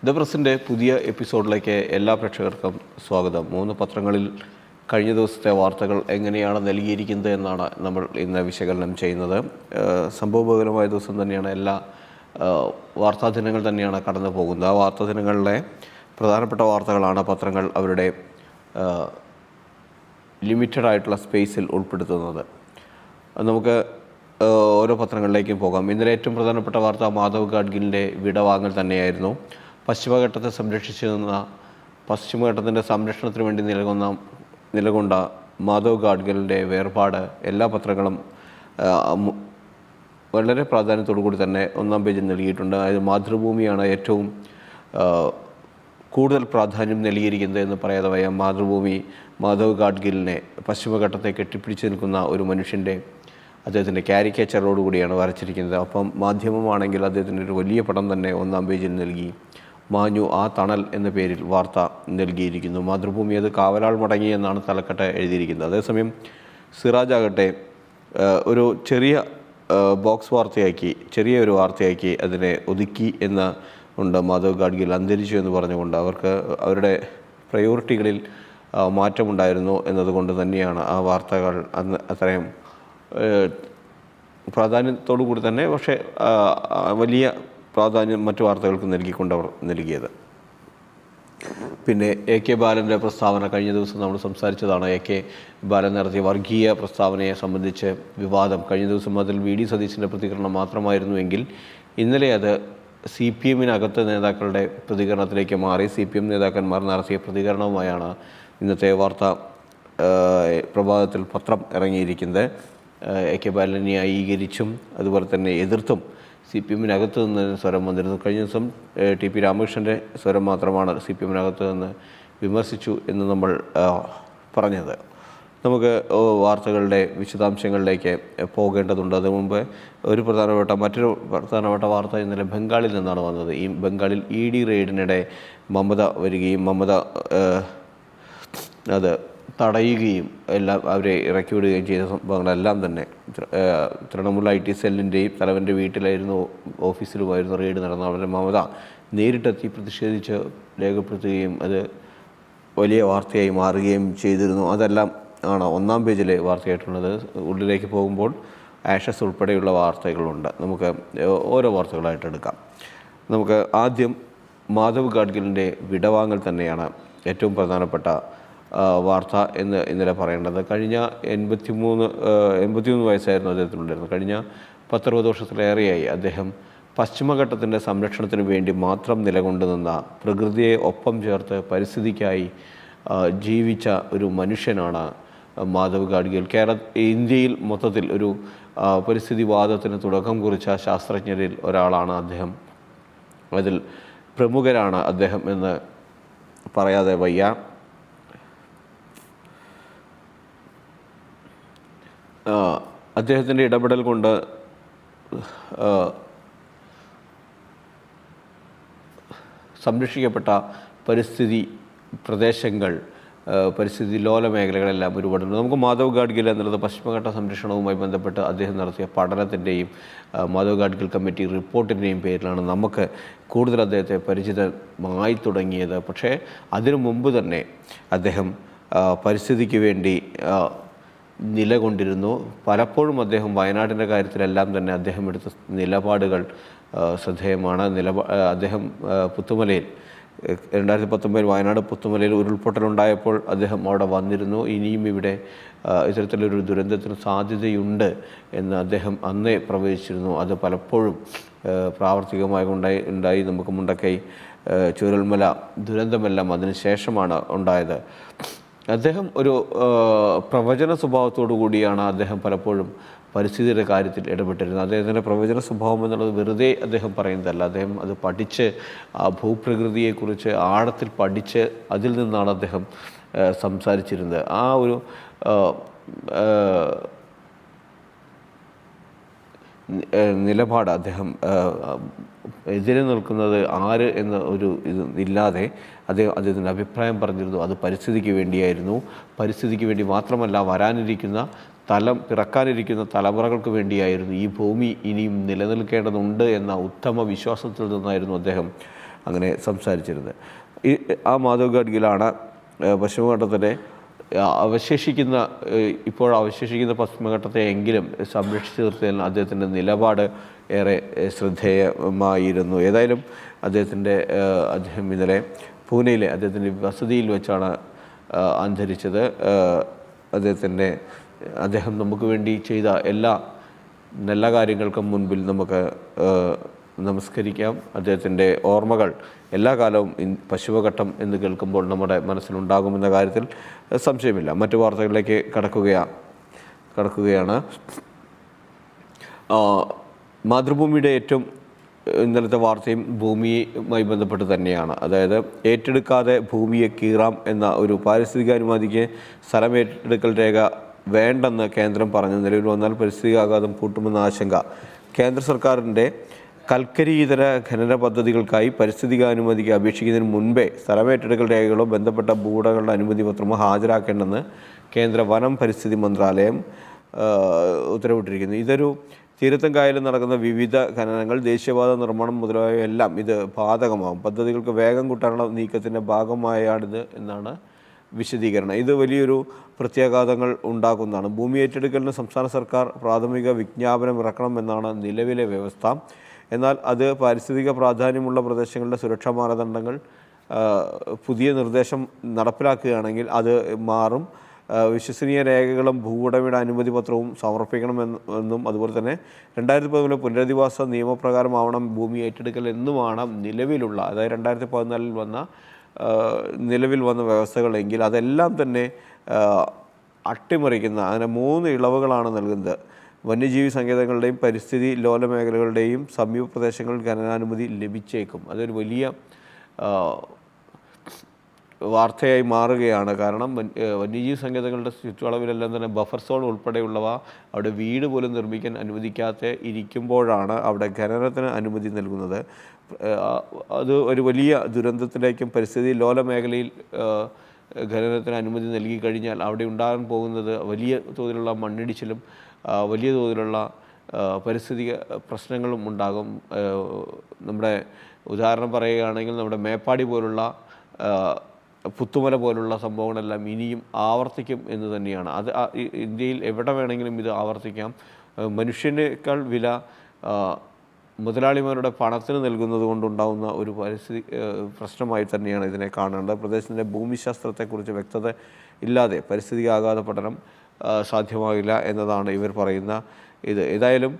The പ്രസിൻ്റെ പുതിയ എപ്പിസോഡിലേക്ക് എല്ലാ പ്രേക്ഷകർക്കും സ്വാഗതം. 3 പത്രങ്ങളിൽ കഴിഞ്ഞ ദിവസത്തെ വാർത്തകൾ എങ്ങനെയാണ് നൽകിയിരിക്കുന്നത് എന്നാണ് നമ്മൾ ഇന്ന് വിശകലനം ചെയ്യുന്നത്. സംഭവബഹുലമായ ദിവസം തന്നെയാണ്, എല്ലാ വാർത്താദിനങ്ങൾ തന്നെയാണ് കടന്നു പോകുന്നത്. ആ വാർത്താദിനങ്ങളിലെ പ്രധാനപ്പെട്ട വാർത്തകളാണ് പത്രങ്ങൾ അവരുടെ ലിമിറ്റഡ് ആയിട്ടുള്ള സ്പേസിൽ ഉൾപ്പെടുത്തുന്നത്. നമുക്ക് ഓരോ പത്രങ്ങളിലേക്കും പോകാം. ഇന്നലെ ഏറ്റവും പ്രധാനപ്പെട്ട വാർത്ത മാധവ് ഗാഡ്ഗിലിൻ്റെ വിടവാങ്ങൽ തന്നെയായിരുന്നു. പശ്ചിമഘട്ടത്തെ പശ്ചിമഘട്ടത്തിൻ്റെ സംരക്ഷണത്തിന് വേണ്ടി നിലകൊണ്ട മാധവ് ഗാഡ്ഗിലിൻ്റെ വേർപാട് എല്ലാ പത്രങ്ങളും വളരെ പ്രാധാന്യത്തോടു കൂടി തന്നെ ഒന്നാം പേജിൽ നൽകിയിട്ടുണ്ട്. അതായത് മാതൃഭൂമിയാണ് ഏറ്റവും കൂടുതൽ പ്രാധാന്യം നൽകിയിരിക്കുന്നത് എന്ന് പറയാതെ വയ്യ. മാതൃഭൂമി മാധവ് ഗാഡ്ഗിലിനെ പശ്ചിമഘട്ടത്തെ കെട്ടിപ്പിടിച്ച് നിൽക്കുന്ന ഒരു മനുഷ്യൻ്റെ അദ്ദേഹത്തിൻ്റെ കാരിക്കേച്ചറോടുകൂടിയാണ് വരച്ചിരിക്കുന്നത്. അപ്പം മാധ്യമമാണെങ്കിൽ അദ്ദേഹത്തിൻ്റെ ഒരു വലിയ പടം തന്നെ ഒന്നാം പേജിൽ നൽകി. മാഞ്ഞു ആ തണൽ എന്ന പേരിൽ വാർത്ത നൽകിയിരിക്കുന്നു. മാതൃഭൂമി അത് കാവലാൾ മടങ്ങി എന്നാണ് തലക്കെട്ട് എഴുതിയിരിക്കുന്നത്. അതേസമയം സിറാജ് ആകട്ടെ ഒരു ചെറിയ ബോക്സ് വാർത്തയാക്കി, ചെറിയൊരു വാർത്തയാക്കി അതിനെ ഒതുക്കി എന്ന് ഉണ്ട്. മാധവ് ഗാഡ്ഗിൽ അന്തരിച്ചു എന്ന് പറഞ്ഞുകൊണ്ട് അവരുടെ പ്രയോറിറ്റികളിൽ മാറ്റമുണ്ടായിരുന്നു എന്നതുകൊണ്ട് തന്നെയാണ് ആ വാർത്തകൾ അന്ന് അത്രയും പ്രാധാന്യത്തോടു കൂടി തന്നെ, പക്ഷേ വലിയ പ്രാധാന്യം മറ്റു വാർത്തകൾക്ക് നൽകിക്കൊണ്ടവർ നൽകിയത്. പിന്നെ എ കെ ബാലൻ്റെ പ്രസ്താവന കഴിഞ്ഞ ദിവസം നമ്മൾ സംസാരിച്ചതാണ്. എ കെ ബാലൻ നടത്തിയ വർഗീയ പ്രസ്താവനയെ സംബന്ധിച്ച് വിവാദം. കഴിഞ്ഞ ദിവസം അതിൽ വി ഡി സതീശൻ്റെ പ്രതികരണം മാത്രമായിരുന്നുവെങ്കിൽ ഇന്നലെ അത് സി പി എമ്മിനകത്ത് നേതാക്കളുടെ പ്രതികരണത്തിലേക്ക് മാറി. സി പി എം നേതാക്കന്മാർ നടത്തിയ പ്രതികരണവുമായാണ് ഇന്നത്തെ വാർത്താ പ്രഭാതത്തിൽ പത്രം ഇറങ്ങിയിരിക്കുന്നത്. എ കെ ബാലനെ ന്യായീകരിച്ചും അതുപോലെ തന്നെ എതിർത്തും സി പി എമ്മിനകത്ത് നിന്ന് സ്വരം വന്നിരുന്നു. കഴിഞ്ഞ ദിവസം ടി പി രാമകൃഷ്ണൻ്റെ സ്വരം മാത്രമാണ് സി പി എമ്മിനകത്ത് നിന്ന് വിമർശിച്ചു എന്ന് നമ്മൾ പറഞ്ഞത്. നമുക്ക് വാർത്തകളുടെ വിശദാംശങ്ങളിലേക്ക് പോകേണ്ടതുണ്ട്. അതിനു മുമ്പ് മറ്റൊരു പ്രധാനപ്പെട്ട വാർത്ത ഇന്നലെ ബംഗാളിൽ നിന്നാണ് വന്നത്. ഈ ബംഗാളിൽ ഇ ഡി റെയ്ഡിനിടെ മമത വരികയും മമത അത് തടയുകയും എല്ലാം അവരെ ഇറക്കി വിടുകയും ചെയ്ത സംഭവങ്ങളെല്ലാം തന്നെ തൃണമൂൽ IT സെല്ലിൻ്റെയും തലവൻ്റെ വീട്ടിലായിരുന്നു, ഓഫീസിലുമായിരുന്നു റെയ്ഡ് നടന്നത്. അവരുടെ മമത നേരിട്ടെത്തി പ്രതിഷേധിച്ച് രേഖപ്പെടുത്തുകയും അത് വലിയ വാർത്തയായി മാറുകയും ചെയ്തിരുന്നു. അതെല്ലാം ആണ് ഒന്നാം പേജിലെ വാർത്തയായിട്ടുള്ളത്. ഉള്ളിലേക്ക് പോകുമ്പോൾ ആഷസ് ഉൾപ്പെടെയുള്ള വാർത്തകളുണ്ട്. നമുക്ക് ഓരോ വാർത്തകളായിട്ട് എടുക്കാം. നമുക്ക് ആദ്യം മാധവ് ഗാഡ്ഗിലിൻ്റെ വിടവാങ്ങൽ തന്നെയാണ് ഏറ്റവും പ്രധാനപ്പെട്ട വാർത്ത എന്ന് ഇന്നലെ പറയേണ്ടത്. കഴിഞ്ഞ 83 വയസ്സായിരുന്നു അദ്ദേഹത്തിനുണ്ടായിരുന്നത്. കഴിഞ്ഞ 10-20 വർഷത്തിലേറെയായി അദ്ദേഹം പശ്ചിമഘട്ടത്തിൻ്റെ സംരക്ഷണത്തിന് വേണ്ടി മാത്രം നിലകൊണ്ടു നിന്ന, പ്രകൃതിയെ ഒപ്പം ചേർത്ത് പരിസ്ഥിതിക്കായി ജീവിച്ച ഒരു മനുഷ്യനാണ് മാധവ് ഗാഡ്ഗിൽ. ഇന്ത്യയിൽ മൊത്തത്തിൽ ഒരു പരിസ്ഥിതിവാദത്തിന് തുടക്കം കുറിച്ച ശാസ്ത്രജ്ഞരിൽ ഒരാളാണ് അദ്ദേഹം. അതിൽ പ്രമുഖരാണ് അദ്ദേഹം എന്ന് പറയാതെ വയ്യ. അദ്ദേഹത്തിൻ്റെ ഇടപെടൽ കൊണ്ട് സംരക്ഷിക്കപ്പെട്ട പരിസ്ഥിതി പ്രദേശങ്ങൾ, പരിസ്ഥിതി ലോല മേഖലകളെല്ലാം ഒരുപാടുണ്ട്. നമുക്ക് മാധവ് ഗാഡ്ഗിൽ എന്നുള്ളത് പശ്ചിമഘട്ട സംരക്ഷണവുമായി ബന്ധപ്പെട്ട് അദ്ദേഹം നടത്തിയ പഠനത്തിൻ്റെയും മാധവ് ഗാഡ്ഗിൽ കമ്മിറ്റി റിപ്പോർട്ടിൻ്റെയും പേരിലാണ് നമുക്ക് കൂടുതൽ അദ്ദേഹത്തെ പരിചിതമായി തുടങ്ങിയത്. പക്ഷേ അതിനു മുമ്പ് തന്നെ അദ്ദേഹം പരിസ്ഥിതിക്ക് വേണ്ടി നിലകൊണ്ടിരുന്നു. പലപ്പോഴും അദ്ദേഹം വയനാടിൻ്റെ കാര്യത്തിലെല്ലാം തന്നെ അദ്ദേഹം എടുത്ത നിലപാടുകൾ ശ്രദ്ധേയമാണ്. അദ്ദേഹം പുത്തുമലയിൽ 2019 വയനാട് പുത്തുമലയിൽ ഉരുൾപൊട്ടലുണ്ടായപ്പോൾ അദ്ദേഹം അവിടെ വന്നിരുന്നു. ഇനിയും ഇവിടെ ഇത്തരത്തിലൊരു ദുരന്തത്തിന് സാധ്യതയുണ്ട് എന്ന് അദ്ദേഹം അന്നേ പ്രവചിച്ചിരുന്നു. അത് പലപ്പോഴും പ്രാവർത്തികമായി ഉണ്ടായി. നമുക്ക് മുണ്ടക്കൈ ചൂരൽമല ദുരന്തമെല്ലാം അതിന് ശേഷമാണ് ഉണ്ടായത്. അദ്ദേഹം ഒരു പ്രവചന സ്വഭാവത്തോടു കൂടിയാണ് അദ്ദേഹം പലപ്പോഴും പരിസ്ഥിതിയുടെ കാര്യത്തിൽ ഇടപെട്ടിരുന്നത്. അദ്ദേഹത്തിൻ്റെ പ്രവചന സ്വഭാവം എന്നുള്ളത് വെറുതെ അദ്ദേഹം പറയുന്നതല്ല. അദ്ദേഹം അത് പഠിച്ച് ഭൂപ്രകൃതിയെക്കുറിച്ച് ആഴത്തിൽ പഠിച്ച് അതിൽ നിന്നാണ് അദ്ദേഹം സംസാരിച്ചിരുന്നത്. ആ ഒരു നിലപാട് അദ്ദേഹം എതിരെ നിൽക്കുന്നത് ആര് എന്ന ഒരു ഇത് ഇല്ലാതെ അദ്ദേഹത്തിൻ്റെ അഭിപ്രായം പറഞ്ഞിരുന്നു. അത് പരിസ്ഥിതിക്ക് വേണ്ടിയായിരുന്നു. പരിസ്ഥിതിക്ക് വേണ്ടി മാത്രമല്ല, പിറക്കാനിരിക്കുന്ന തലമുറകൾക്ക് വേണ്ടിയായിരുന്നു. ഈ ഭൂമി ഇനിയും നിലനിൽക്കേണ്ടതുണ്ട് എന്ന ഉത്തമ വിശ്വാസത്തിൽ നിന്നായിരുന്നു അദ്ദേഹം അങ്ങനെ സംസാരിച്ചിരുന്നത്. ആ മാധവ് ഗാഡ്ഗിലാണ് പശ്ചിമഘട്ടത്തിലെ ഇപ്പോൾ അവശേഷിക്കുന്ന പശ്ചിമഘട്ടത്തെ എങ്കിലും സംരക്ഷിച്ചു നിർത്തിയതിൽ അദ്ദേഹത്തിൻ്റെ നിലപാട് ഏറെ ശ്രദ്ധേയമായിരുന്നു. ഏതായാലും അദ്ദേഹം ഇന്നലെ പൂനെയിലെ അദ്ദേഹത്തിൻ്റെ വസതിയിൽ വെച്ചാണ് അന്തരിച്ചത്. അദ്ദേഹം നമുക്ക് വേണ്ടി ചെയ്ത എല്ലാ നല്ല കാര്യങ്ങൾക്കും മുൻപിൽ നമുക്ക് നമസ്കരിക്കാം. അദ്ദേഹത്തിൻ്റെ ഓർമ്മകൾ എല്ലാ കാലവും പശ്ചിമഘട്ടം എന്ന് കേൾക്കുമ്പോൾ നമ്മുടെ മനസ്സിലുണ്ടാകുമെന്ന കാര്യത്തിൽ സംശയമില്ല. മറ്റു വാർത്തകളിലേക്ക് കടക്കുകയാണ്. മാതൃഭൂമിയുടെ ഏറ്റവും ഇന്നലത്തെ വാർത്തയും ഭൂമിയുമായി ബന്ധപ്പെട്ട് തന്നെയാണ്. അതായത് ഏറ്റെടുക്കാതെ ഭൂമിയെ കീറാം എന്ന ഒരു പാരിസ്ഥിതികാനുമതിക്ക് സ്ഥലമേറ്റെടുക്കൽ രേഖ വേണ്ടെന്ന് കേന്ദ്രം പറഞ്ഞു. നിലവിൽ വന്നാൽ പരിസ്ഥിതികാഘാതം കൂട്ടുമെന്ന ആശങ്ക. കേന്ദ്ര സർക്കാരിൻ്റെ കൽക്കരി-ഇതര ഖനന പദ്ധതികൾക്കായി പരിസ്ഥിതികാനുമതിക്ക് അപേക്ഷിക്കുന്നതിന് മുൻപേ സ്ഥലമേറ്റെടുക്കൽ രേഖകളോ ബന്ധപ്പെട്ട ഭൂവുടമകളുടെ അനുമതി പത്രമോ ഹാജരാക്കേണ്ടെന്ന് കേന്ദ്ര വനം പരിസ്ഥിതി മന്ത്രാലയം ഉത്തരവിട്ടിരിക്കുന്നു. ഇതൊരു തീരത്തും കായലും നടക്കുന്ന വിവിധ ഖനനങ്ങൾ, ദേശീയപാത നിർമ്മാണം മുതലായവയെല്ലാം ഇത് ബാധകമാകും. പദ്ധതികൾക്ക് വേഗം കൂട്ടാനുള്ള നീക്കത്തിൻ്റെ ഭാഗമായാണിത് എന്നാണ് വിശദീകരണം. ഇത് വലിയൊരു പ്രത്യാഘാതങ്ങൾ ഉണ്ടാക്കുന്നതാണ്. ഭൂമി ഏറ്റെടുക്കലിന് സംസ്ഥാന സർക്കാർ പ്രാഥമിക വിജ്ഞാപനം ഇറക്കണമെന്നാണ് നിലവിലെ വ്യവസ്ഥ. എന്നാൽ അത് പാരിസ്ഥിതിക പ്രാധാന്യമുള്ള പ്രദേശങ്ങളുടെ സുരക്ഷാ മാനദണ്ഡങ്ങൾ പുതിയ നിർദ്ദേശം നടപ്പിലാക്കുകയാണെങ്കിൽ അത് മാറും. വിശ്വസനീയ രേഖകളും ഭൂവുടമയുടെ അനുമതി പത്രവും സമർപ്പിക്കണമെന്നും അതുപോലെ തന്നെ 2013 പുനരധിവാസ നിയമപ്രകാരമാവണം ഭൂമി ഏറ്റെടുക്കൽ എന്നുമാണ് നിലവിലുള്ള, അതായത് 2014 നിലവിൽ വന്ന വ്യവസ്ഥകളെങ്കിൽ അതെല്ലാം തന്നെ അട്ടിമറിക്കുന്ന അങ്ങനെ 3 ഇളവുകളാണ് നൽകുന്നത്. വന്യജീവി സങ്കേതങ്ങളുടെയും പരിസ്ഥിതി ലോല മേഖലകളുടെയും സമീപ പ്രദേശങ്ങളിൽ ഖനനാനുമതി ലഭിച്ചേക്കും. അതൊരു വലിയ വാർത്തയായി മാറുകയാണ്. കാരണം വന്യജീവി സങ്കേതങ്ങളുടെ ചുറ്റളവിലെല്ലാം തന്നെ ബഫർ സോൺ ഉൾപ്പെടെയുള്ളവ അവിടെ വീട് പോലും നിർമ്മിക്കാൻ അനുവദിക്കാത്ത ഇരിക്കുമ്പോഴാണ് അവിടെ ഖനനത്തിന് അനുമതി നൽകുന്നത്. അത് ഒരു വലിയ ദുരന്തത്തിലേക്കും പരിസ്ഥിതി ലോല മേഖലയിൽ ഖനനത്തിന് അനുമതി നൽകി കഴിഞ്ഞാൽ അവിടെ ഉണ്ടാകാൻ പോകുന്നത് വലിയ തോതിലുള്ള മണ്ണിടിച്ചിലും വലിയ തോതിലുള്ള പരിസ്ഥിതി പ്രശ്നങ്ങളും ഉണ്ടാകും. നമ്മുടെ ഉദാഹരണം പറയുകയാണെങ്കിൽ നമ്മുടെ മേപ്പാടി പോലുള്ള പുത്തുമല പോലുള്ള സംഭവങ്ങളെല്ലാം ഇനിയും ആവർത്തിക്കും എന്ന് തന്നെയാണ്. അത് ഇന്ത്യയിൽ എവിടെ വേണമെങ്കിലും ഇത് ആവർത്തിക്കാം. മനുഷ്യനേക്കാൾ വില മുതലാളിമാരുടെ പണത്തിന് നൽകുന്നത് കൊണ്ടുണ്ടാകുന്ന ഒരു പരിസ്ഥിതി പ്രശ്നമായി തന്നെയാണ് ഇതിനെ കാണേണ്ടത്. പ്രദേശത്തിൻ്റെ ഭൂമിശാസ്ത്രത്തെക്കുറിച്ച് വ്യക്തത ഇല്ലാതെ പരിസ്ഥിതി ആഘാത പഠനം സാധ്യമാകില്ല എന്നതാണ് ഇവർ പറയുന്ന ഇത്. ഏതായാലും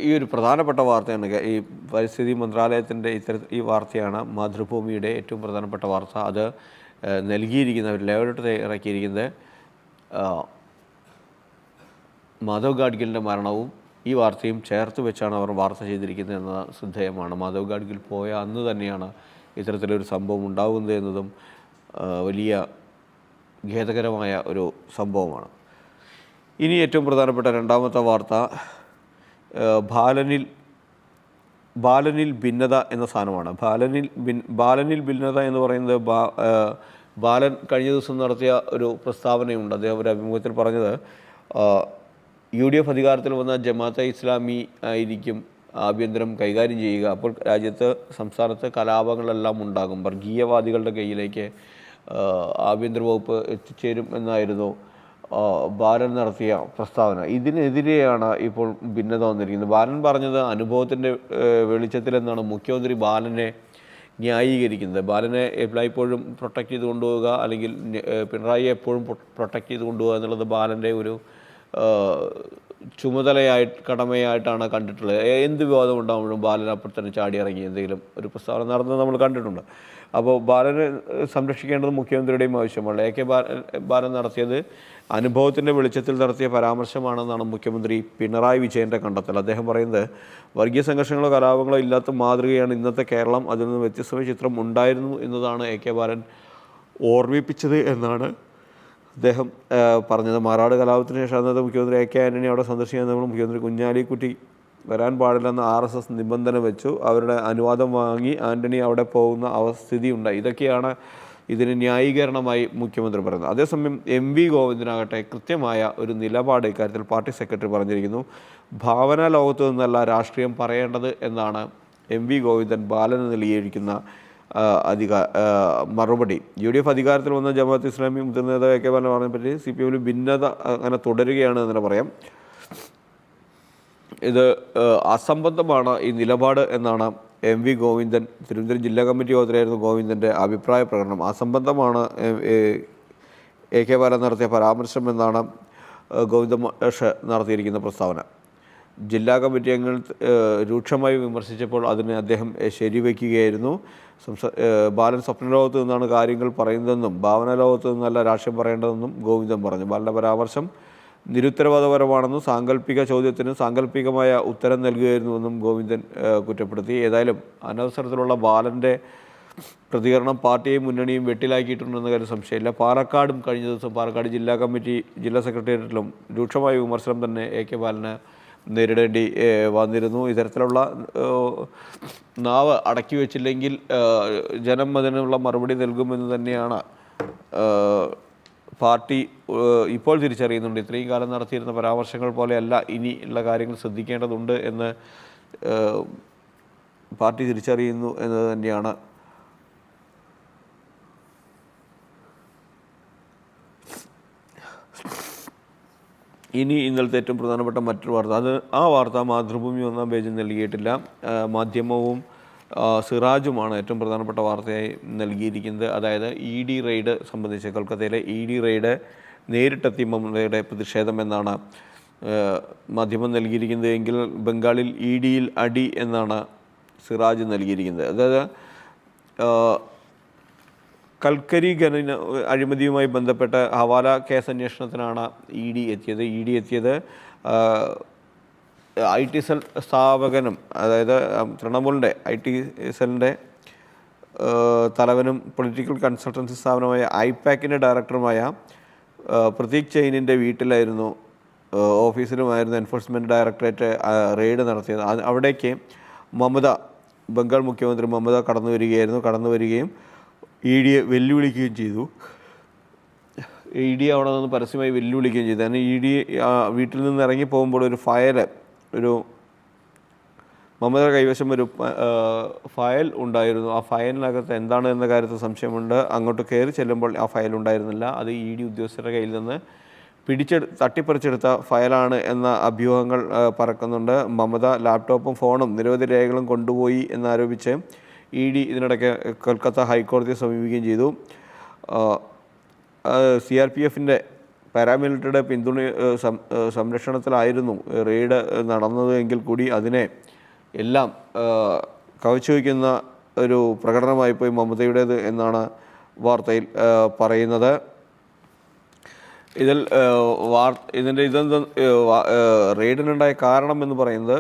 ഈ ഒരു പ്രധാനപ്പെട്ട വാർത്തയാണ് ഈ പരിസ്ഥിതി മന്ത്രാലയത്തിൻ്റെ ഈ വാർത്തയാണ് മാതൃഭൂമിയുടെ ഏറ്റവും പ്രധാനപ്പെട്ട വാർത്ത. അത് നൽകിയിരിക്കുന്നവർ ലേവലോട്ട് ഇറക്കിയിരിക്കുന്നത് മാധവ് ഗാഡ്ഗിലിൻ്റെ മരണവും ഈ വാർത്തയും ചേർത്ത് വെച്ചാണ് അവർ വാർത്ത ചെയ്തിരിക്കുന്നത് എന്നത് ശ്രദ്ധേയമാണ്. മാധവ് ഗാഡ്ഗിൽ പോയ അന്ന് തന്നെയാണ് ഇത്തരത്തിലൊരു സംഭവം ഉണ്ടാകുന്നത് എന്നതും വലിയ ഖേദകരമായ ഒരു സംഭവമാണ്. ഇനി ഏറ്റവും പ്രധാനപ്പെട്ട രണ്ടാമത്തെ വാർത്ത ബാലനിൽ ഭിന്നത എന്ന സാധനമാണ്. ബാലനിൽ ഭിന്നത എന്ന് പറയുന്നത് ബാലൻ കഴിഞ്ഞ ദിവസം നടത്തിയ ഒരു പ്രസ്താവനയുണ്ട്. അദ്ദേഹം ഒരു അഭിമുഖത്തിൽ പറഞ്ഞത് UDF അധികാരത്തിൽ വന്ന ജമാഅത്തെ ഇസ്ലാമി ആയിരിക്കും ആഭ്യന്തരം കൈകാര്യം ചെയ്യുക. അപ്പോൾ സംസ്ഥാനത്ത് കലാപങ്ങളെല്ലാം ഉണ്ടാകും, വർഗീയവാദികളുടെ കയ്യിലേക്ക് ആഭ്യന്തര വകുപ്പ് എത്തിച്ചേരും എന്നായിരുന്നു ബാലൻ നടത്തിയ പ്രസ്താവന. ഇതിനെതിരെയാണ് ഇപ്പോൾ ഭിന്നത വന്നിരിക്കുന്നത്. ബാലൻ പറഞ്ഞത് അനുഭവത്തിൻ്റെ വെളിച്ചത്തിലെന്നാണ് മുഖ്യമന്ത്രി ബാലനെ ന്യായീകരിക്കുന്നത്. ബാലനെ എല്ലായ്പ്പോഴും പ്രൊട്ടക്റ്റ് ചെയ്ത് കൊണ്ടുപോവുക, അല്ലെങ്കിൽ പിണറായിയെ എപ്പോഴും പ്രൊട്ടക്റ്റ് ചെയ്ത് കൊണ്ടുപോകുക എന്നുള്ളത് ബാലൻ്റെ ഒരു കടമയായിട്ടാണ് കണ്ടിട്ടുള്ളത്. എന്ത് വിവാദം ഉണ്ടാകുമ്പോഴും ബാലൻ അപ്പോൾ തന്നെ ചാടിയിറങ്ങി എന്തെങ്കിലും ഒരു പ്രസ്താവന നടന്നത് നമ്മൾ കണ്ടിട്ടുണ്ട്. അപ്പോൾ ബാലനെ സംരക്ഷിക്കേണ്ടത് മുഖ്യമന്ത്രിയുടെയും ആവശ്യമാണ്. ബാലൻ നടത്തിയത് അനുഭവത്തിൻ്റെ വെളിച്ചത്തിൽ നടത്തിയ പരാമർശമാണെന്നാണ് മുഖ്യമന്ത്രി പിണറായി വിജയൻ്റെ കണ്ടെത്തൽ. അദ്ദേഹം പറയുന്നത് വർഗീയ സംഘർഷങ്ങളോ കലാപങ്ങളോ ഇല്ലാത്ത മാതൃകയാണ് ഇന്നത്തെ കേരളം, അതിൽ നിന്ന് വ്യത്യസ്തമായ ചിത്രം ഉണ്ടായിരുന്നു എന്നതാണ് ബാലൻ ഓർമ്മിപ്പിച്ചത് എന്നാണ് അദ്ദേഹം പറഞ്ഞത്. മാറാട് കലാപത്തിന് ശേഷം അന്നത്തെ മുഖ്യമന്ത്രി ആന്റണി അവിടെ സന്ദർശിക്കാൻ നമ്മൾ മുഖ്യമന്ത്രി കുഞ്ഞാലിക്കുട്ടി വരാൻ പാടില്ലെന്ന് RSS നിബന്ധന വെച്ചു. അവരുടെ അനുവാദം വാങ്ങി ആന്റണി അവിടെ പോകുന്ന സ്ഥിതി ഉണ്ടായി. ഇതൊക്കെയാണ് ഇതിന് ന്യായീകരണമായി മുഖ്യമന്ത്രി പറയുന്നത്. അതേസമയം MV ഗോവിന്ദനാകട്ടെ കൃത്യമായ ഒരു നിലപാട് ഇക്കാര്യത്തിൽ പാർട്ടി സെക്രട്ടറി പറഞ്ഞിരിക്കുന്നു. ഭാവനാ ലോകത്തു നിന്നല്ല രാഷ്ട്രീയം പറയേണ്ടത് എന്നാണ് MV ഗോവിന്ദൻ ബാലന് നൽകിയിരിക്കുന്ന മറുപടി. UDF അധികാരത്തിൽ വന്ന ജമാഅത്ത് ഇസ്ലാമി മുതിർന്ന നേതാവ് AK ബാലൻ പറഞ്ഞതിനെപ്പറ്റി CPM ഭിന്നത അങ്ങനെ തുടരുകയാണ് എന്ന് പറയാം. ഇത് അസംബന്ധമാണ് ഈ നിലപാട് എന്നാണ് MV ഗോവിന്ദൻ, തിരുവനന്തപുരം ജില്ലാ കമ്മിറ്റി യോഗത്തിലായിരുന്നു ഗോവിന്ദൻ്റെ അഭിപ്രായ പ്രകടനം. അസംബന്ധമാണ് AK ബാലൻ നടത്തിയ പരാമർശം എന്നാണ് ഗോവിന്ദ മാഷ് നടത്തിയിരിക്കുന്ന പ്രസ്താവന. ജില്ലാ കമ്മിറ്റി അംഗങ്ങൾ രൂക്ഷമായി വിമർശിച്ചപ്പോൾ അതിനെ അദ്ദേഹം ശരിവയ്ക്കുകയായിരുന്നു. ബാലൻ സ്വപ്നലോകത്ത് നിന്നാണ് കാര്യങ്ങൾ പറയുന്നതെന്നും ഭാവന ലോകത്ത് നിന്നല്ല രാഷ്ട്രീയം പറയേണ്ടതെന്നും ഗോവിന്ദൻ പറഞ്ഞു. ബാലൻ്റെ പരാമർശം നിരുത്തരവാദപരമാണെന്നും സാങ്കല്പിക ചോദ്യത്തിന് സാങ്കല്പികമായ ഉത്തരം നൽകുകയായിരുന്നുവെന്നും ഗോവിന്ദൻ കുറ്റപ്പെടുത്തി. ഏതായാലും അനവസരത്തിലുള്ള ബാലൻ്റെ പ്രതികരണം പാർട്ടിയെയും മുന്നണിയും വെട്ടിലാക്കിയിട്ടുണ്ടെന്ന കാര്യം സംശയമില്ല. പാലക്കാടും കഴിഞ്ഞ ദിവസം പാലക്കാട് ജില്ലാ കമ്മിറ്റി ജില്ലാ സെക്രട്ടേറിയറ്റിലും രൂക്ഷമായ വിമർശനം തന്നെ AK ബാലന് നേരിടേണ്ടി വന്നിരുന്നു. ഇത്തരത്തിലുള്ള നാവ് അടക്കി വെച്ചില്ലെങ്കിൽ ജനം അതിനുള്ള മറുപടി നൽകുമെന്ന് തന്നെയാണ് പാർട്ടി ഇപ്പോൾ തിരിച്ചറിയുന്നുണ്ട്. ഇത്രയും കാലം നടത്തിയിരുന്ന പരാമർശങ്ങൾ പോലെയല്ല ഇനി ഉള്ള കാര്യങ്ങൾ ശ്രദ്ധിക്കേണ്ടതുണ്ട് എന്ന് പാർട്ടി തിരിച്ചറിയുന്നു എന്നത് തന്നെയാണ്. ഇനി ഇന്നലത്തെ ഏറ്റവും പ്രധാനപ്പെട്ട മറ്റൊരു വാർത്ത, ആ വാർത്ത മാതൃഭൂമി 1-ാം പേജിൽ നൽകിയിട്ടില്ല. മാധ്യമവും സിറാജുമാണ് ഏറ്റവും പ്രധാനപ്പെട്ട വാർത്തയായി നൽകിയിരിക്കുന്നത്. അതായത് ED റെയ്ഡ് സംബന്ധിച്ച്, കൊൽക്കത്തയിലെ ED റെയ്ഡ് നേരിട്ടെത്തി മമതയുടെ പ്രതിഷേധം എന്നാണ് മാധ്യമം നൽകിയിരിക്കുന്നത്. എങ്കിൽ ബംഗാളിൽ EDയിൽ അടി എന്നാണ് സിറാജ് നൽകിയിരിക്കുന്നത്. അതായത് കൽക്കരി ഖനന അഴിമതിയുമായി ബന്ധപ്പെട്ട ഹവാല കേസ് അന്വേഷണത്തിനാണ് ED എത്തിയത്. IT സെൽ സ്ഥാപകനും, അതായത് തൃണമൂലിൻ്റെ IT സെല്ലിൻ്റെ തലവനും പൊളിറ്റിക്കൽ കൺസൾട്ടൻസി സ്ഥാപനമായ ഐപാക്കിൻ്റെ ഡയറക്ടറുമായ പ്രതീക് ജെയിനിൻ്റെ വീട്ടിലായിരുന്നു, ഓഫീസിലുമായിരുന്നു എൻഫോഴ്സ്മെൻറ്റ് ഡയറക്ടറേറ്റ് റെയ്ഡ് നടത്തിയത്. അവിടേക്ക് ബംഗാൾ മുഖ്യമന്ത്രി മമത കടന്നു വരികയും EDയെ വെല്ലുവിളിക്കുകയും ചെയ്തു. ED അവിടെ നിന്ന് പരസ്യമായി വെല്ലുവിളിക്കുകയും ചെയ്തു. കാരണം ED വീട്ടിൽ നിന്ന് ഇറങ്ങി പോകുമ്പോൾ ഒരു മമത കൈവശം ഒരു ഫയൽ ഉണ്ടായിരുന്നു. ആ ഫയലിനകത്ത് എന്താണ് എന്ന കാര്യത്തിൽ സംശയമുണ്ട്. അങ്ങോട്ട് കയറി ചെല്ലുമ്പോൾ ആ ഫയൽ ഉണ്ടായിരുന്നില്ല. അത് ED ഉദ്യോഗസ്ഥരുടെ കയ്യിൽ നിന്ന് തട്ടിപ്പറിച്ചെടുത്ത ഫയലാണ് എന്ന അഭ്യൂഹങ്ങൾ പറക്കുന്നുണ്ട്. മമത ലാപ്ടോപ്പും ഫോണും നിരവധി രേഖകളും കൊണ്ടുപോയി എന്നാരോപിച്ച് ED ഇതിനിടയ്ക്ക് കൊൽക്കത്ത ഹൈക്കോടതിയെ സമീപിക്കുകയും ചെയ്തു. CRPFൻ്റെ പാരാമിലിറ്ററിയുടെ സംരക്ഷണത്തിലായിരുന്നു റെയ്ഡ് നടന്നത് എങ്കിൽ കൂടി അതിനെ എല്ലാം കവച്ചു വയ്ക്കുന്ന ഒരു പ്രകടനമായി പോയി മമതയുടേത് എന്നാണ് വാർത്തയിൽ പറയുന്നത്. ഇതെന്താ റെയ്ഡിനുണ്ടായ കാരണം എന്ന് പറയുന്നത്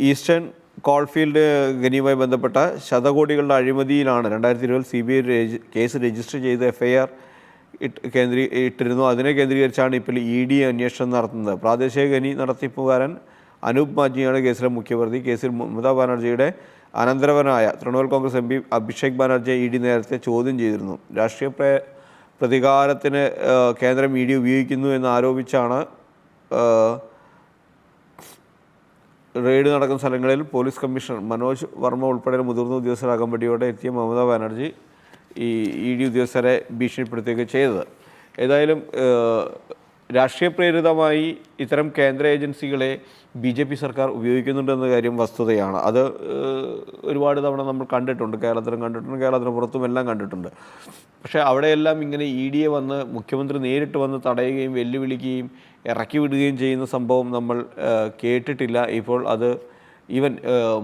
ഈസ്റ്റേൺ കോൾഫീൽഡ് ഖനിയുമായി ബന്ധപ്പെട്ട ശതകോടികളുടെ അഴിമതിയിലാണ് 2020 CBI കേസ് രജിസ്റ്റർ ചെയ്ത് FIR ഇട്ടിരുന്നു. അതിനെ കേന്ദ്രീകരിച്ചാണ് ഇപ്പോൾ ED അന്വേഷണം നടത്തുന്നത്. പ്രാദേശിക ഖനി നടത്തിപ്പുകാരൻ അനൂപ് മാജിയാണ് കേസിലെ മുഖ്യപ്രതി. കേസിൽ മമതാ ബാനർജിയുടെ അനന്തരവനായ തൃണമൂൽ കോൺഗ്രസ് MP അഭിഷേക് ബാനർജിയെ ED നേരത്തെ ചോദ്യം ചെയ്തിരുന്നു. രാഷ്ട്രീയ പ്രതികാരത്തിന് കേന്ദ്രം ED ഉപയോഗിക്കുന്നു എന്ന് ആരോപിച്ചാണ് റെയ്ഡ് നടക്കുന്ന സ്ഥലങ്ങളിൽ പോലീസ് കമ്മീഷണർ മനോജ് വർമ്മ ഉൾപ്പെടെ മുതിർന്ന ഉദ്യോഗസ്ഥർ അകമ്പടിയോടെ എത്തിയ മമതാ ബാനർജി ഈ ED ഉദ്യോഗസ്ഥരെ ഭീഷണിപ്പെടുത്തുകയൊക്കെ ചെയ്തത്. ഏതായാലും രാഷ്ട്രീയ പ്രേരിതമായി ഇത്തരം കേന്ദ്ര ഏജൻസികളെ BJP സർക്കാർ ഉപയോഗിക്കുന്നുണ്ടെന്ന കാര്യം വസ്തുതയാണ്. അത് ഒരുപാട് തവണ നമ്മൾ കണ്ടിട്ടുണ്ട്, കേരളത്തിന് പുറത്തും എല്ലാം കണ്ടിട്ടുണ്ട്. പക്ഷേ അവിടെയെല്ലാം ഇങ്ങനെ EDയെ വന്ന് മുഖ്യമന്ത്രി നേരിട്ട് വന്ന് തടയുകയും വെല്ലുവിളിക്കുകയും ഇറക്കി വിടുകയും ചെയ്യുന്ന സംഭവം നമ്മൾ കേട്ടിട്ടില്ല. ഇപ്പോൾ അത് ഈവൻ